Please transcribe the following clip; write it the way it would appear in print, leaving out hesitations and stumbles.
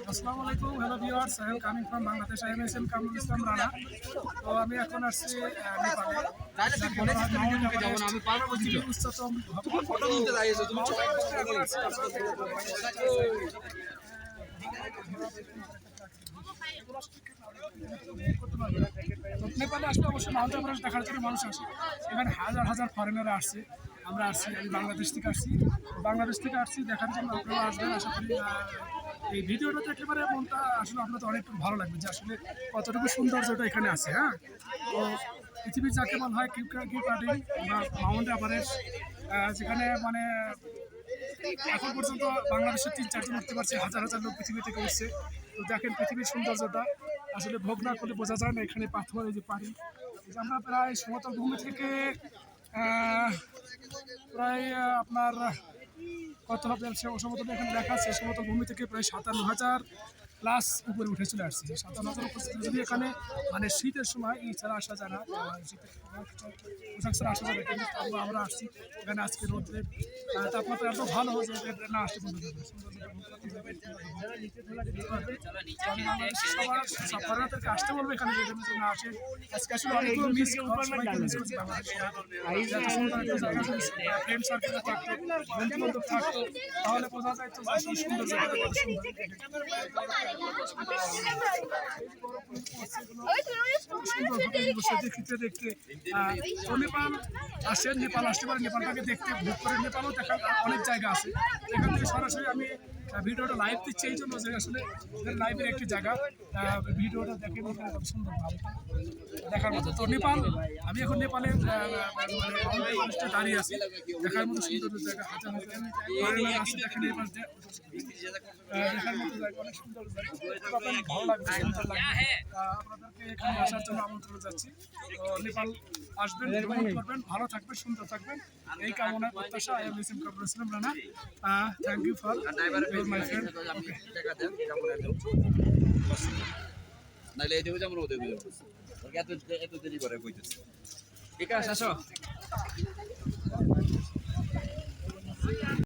আসসালামু আলাইকুম, hello viewers, I am coming from Bangladesh. I am S M Kamrul Islam Rana. তো আমি এখন আসছি নেপালে। উচ্চতম নেপালে আসলে অবশ্যই মাউন্ট এভারেস্ট দেখার জন্য মানুষ আসে। এখানে হাজার হাজার ফরেনাররা আসছে। আমরা আসছি, আমি বাংলাদেশ থেকে আসছি দেখার জন্য। আপনারা আসবেন, আশা করি এই ভিডিওটাতে একেবারে মনটা আসলে আপনাদের অনেক ভালো লাগবে যে আসলে কতটুকু সৌন্দর্যটা এখানে আছে। হ্যাঁ, তো পৃথিবীর যাকে বলা হয় কিউ পার্টি বা মাউন্ট এভারেস্ট, যেখানে মানে এখন পর্যন্ত বাংলাদেশের 3-4 জন উঠতে পারছে, হাজার হাজার লোক পৃথিবী থেকে উঠছে। তো দেখেন পৃথিবীর সৌন্দর্যটা আসলে ভোগ না করলে বোঝা যায় না। এখানে পাথর, এই যে পানি, আমরা প্রায় সমতল ভূমি থেকে প্রায় আপনার কত হবে সমতল এখানে দেখা আছে, সমতল ভূমি থেকে প্রায় 57,000 প্লাস উপরে উঠে চলে আসছে। 57,000 উপর যদি এখানে মানে শীতের সময় এই ছাড়া আসা যায় না, শীতের পোশাক ছাড়া আসা যায় না, কিন্তু আমরা আসছি এখানে আজকে রোদ্রের তাপমাত্রা এত ভালো যে না আসতে বলতে যাবে সবারকে আসতে বলবো এখানে না আসে। আজকে আসলে অনেকগুলো মিস করছি ফ্রেন্ড সার্কেল থাকতো, বন্ধু বান্ধব থাকতো, তাহলে বোঝা যায় তো সুন্দর জায়গাটা কত সুন্দর। দেখতে নেপাল আসেন, নেপাল আসতে পারে, নেপালটাকে দেখতে ভোগ করে। নেপালও দেখার অনেক জায়গা আছে। এখান থেকে সরাসরি আমি ভিডিওটা লাইভ দিচ্ছি এই জন্য যে আসলে লাইভের একটি জায়গা, ভিডিওটা দেখে কত সুন্দর ভালো দেখার মতো। তো নেপাল, আমি এখন নেপালের দাঁড়িয়ে আছি, দেখার মতো সুন্দর জায়গা, হাজার হাজার আছে দেখেন এই পাশ দেখার মতো জায়গা, অনেক সুন্দর জায়গা, ভালো লাগবে, সুন্দর লাগবে। আপনাদেরকে এখানে আসার জন্য আমন্ত্রণ যাচ্ছি। তো নেপাল আসবেন, ভ্রমণ করবেন, ভালো থাকবেন, সুন্দর থাকবেন, এই কামনা প্রত্যাশা। I am S M Kamrul Islam Rana. Thank you for my friend. নাইলে এদিকে যেমন ওদের এত দেরি করে কইতেছে। ঠিক আছে, আসো।